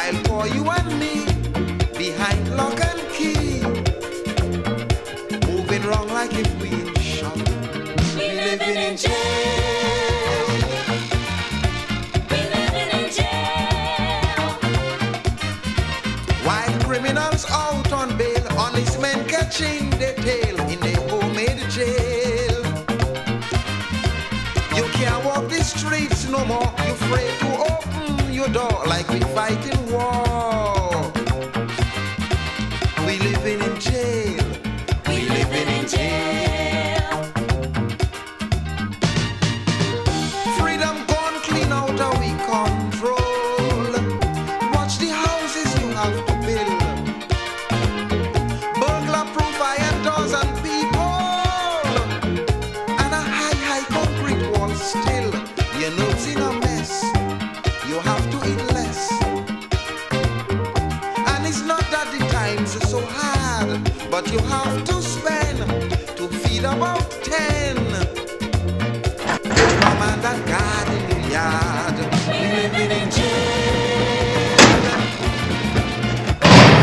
while for you and me, behind lock and key, moving wrong like if we in shock. We living in jail. We living in jail. While criminals out on bail, honest men catching their tail in their homemade jail. You can't walk the streets no more. You're afraid to open your door like we fighting war. We living in jail. We living in jail. Freedom gone clean out of we control. Watch the houses you have to build. Burglar proof iron doors and people. And a high concrete wall still. Your notes in a mess. You have to eat less. And it's not that the times are so hard, but you have to spend to feed about 10. Mom and that guard in the yard. We living in jail.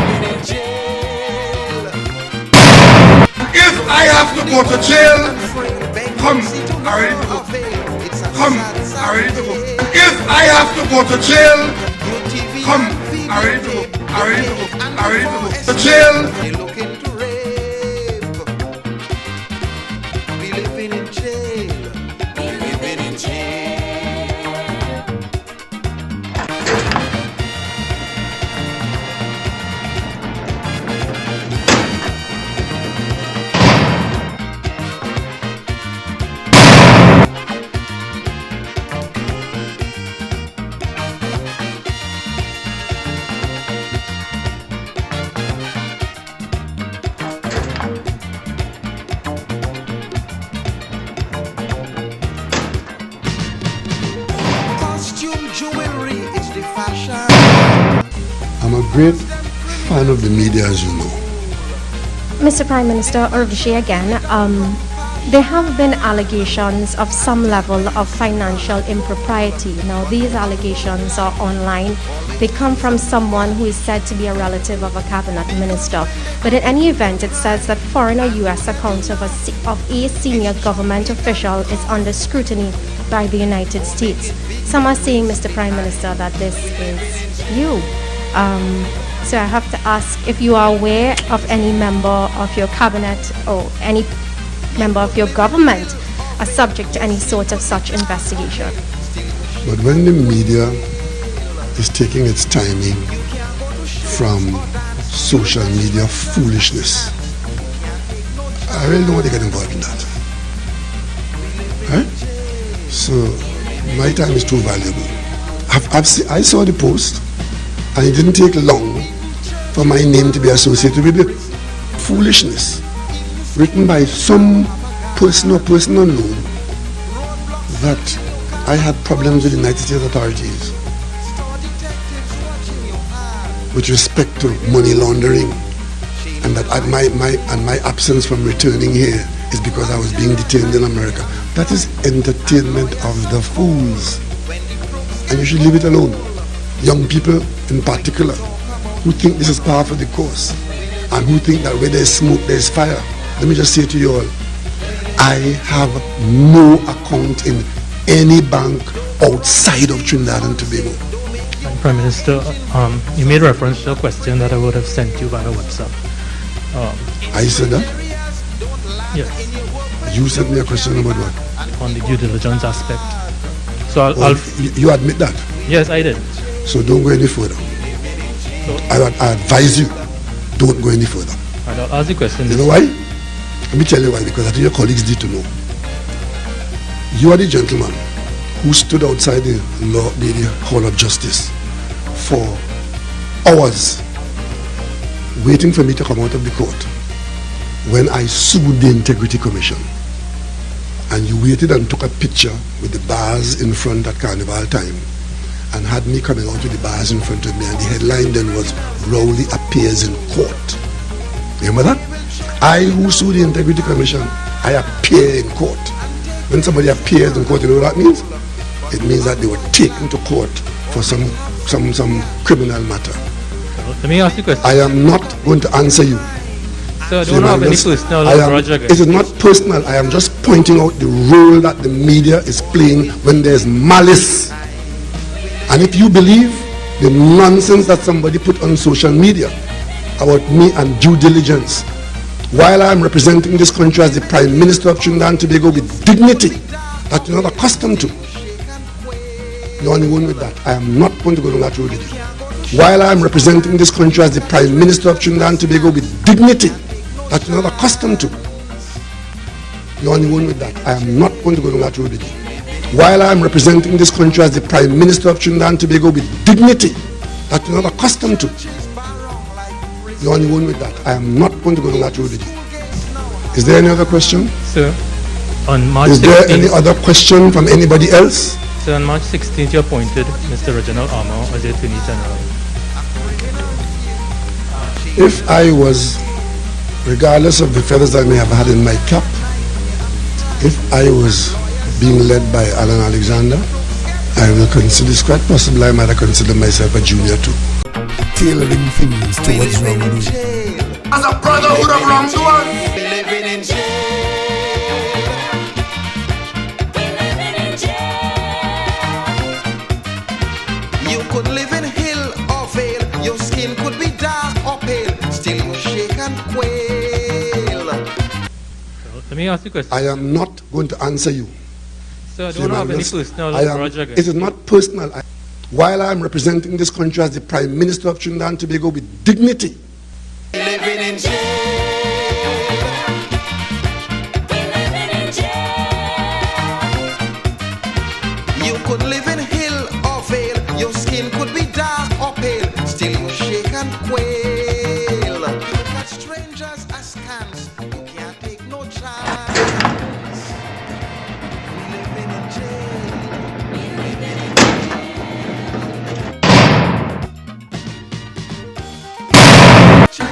Living in jail. If I have to go to jail, come, I'm ready to go. Come, I'm ready to go. If I have to go to jail, come, I'm ready to go. I'm ready to go. I'm ready to go. To jail. They looking to rape. We living in jail. We living in jail. Costume jewelry is the fashion. I'm a great fan of the media, as you know. Mr. Prime Minister Urvishi again, there have been allegations of some level of financial impropriety. Now, these allegations are online. They come from someone who is said to be a relative of a cabinet minister. But in any event, it says that foreign or U.S. accounts of a senior government official is under scrutiny by the United States. Some are saying, Mr. Prime Minister, that this is you. So I have to ask if you are aware of any member of your cabinet or any member of your government are subject to any sort of such investigation. But when the media is taking its timing from social media foolishness, I really don't want to get involved in that. Right? So my time is too valuable. I saw the post, and it didn't take long for my name to be associated with it. Foolishness written by some person or person unknown that I had problems with the United States authorities with respect to money laundering, and that my absence from returning here is because I was being detained in America. That is entertainment of the fools, and you should leave it alone. Young people in particular who think this is par for the course and who think that where there's smoke there's fire. Let me just say to you all, I have no account in any bank outside of Trinidad and Tobago. Prime Minister, you made reference to a question that I would have sent you via WhatsApp. I said that? Yes. You sent me a question about what? On the due diligence aspect. So you admit that? Yes, I did. So don't go any further. So, I advise you, don't go any further. I'll ask the question. You know why? Let me tell you why, because I think your colleagues need to know. You are the gentleman who stood outside the Hall of Justice for hours waiting for me to come out of the court when I sued the Integrity Commission. And you waited and took a picture with the bars in front at Carnival time and had me coming out with the bars in front of me, and the headline then was Rowley appears in court. Remember that? I who sued the Integrity Commission, I appear in court. When somebody appears in court, you know what that means? It means that they were taken to court for some criminal matter. Let me ask you a question. I am not going to answer you. Sir, I don't have any personal grudge it against is not personal. I am just pointing out the role that the media is playing when there's malice. And if you believe the nonsense that somebody put on social media about me and due diligence, while I am representing this country as the Prime Minister of Trinidad and Tobago with dignity that you're not accustomed to, you're on your own with that. I am not going to go down that road with you. While I am representing this country as the Prime Minister of Trinidad and Tobago with dignity that you're not accustomed to, you're on your own with that. I am not going to go down that road with you. While I am representing this country as the Prime Minister of Trinidad and Tobago with dignity that you're not accustomed to, you're on your own with that. I am not going to go down that road with you. Is there any other question? Sir, on March 16th... Is there any other question from anybody else? Sir, on March 16th, you appointed Mr. Reginald Armour as the Attorney General. If I was, regardless of the feathers I may have had in my cap, if I was being led by Alan Alexander, I will consider, it's quite possible I might have considered myself a junior too. Tailoring things towards wrongdoing. As a brotherhood of wrongdoers, living in jail. You could live in hill or vale, your skin could be dark or pale, still you shake and quail. Let me ask you a question. I am not going to answer you. Sir, I don't have any personal grudge against It is not personal. While I am representing this country as the Prime Minister of Trinidad and Tobago with dignity. Living in jail. You could live in hill or vale, your skin could be dark or pale, still you shake and quail. Look at strangers askance, you can't take no chance. Living in jail.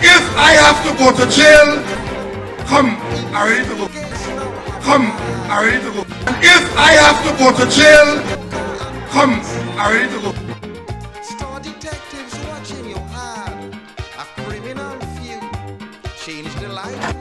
If I have to go to jail, come, I'm ready to go. Come, I'm ready to go. And if I have to go to jail, come, I'm ready to go. Star detectives watching your heart, a criminal few change the life.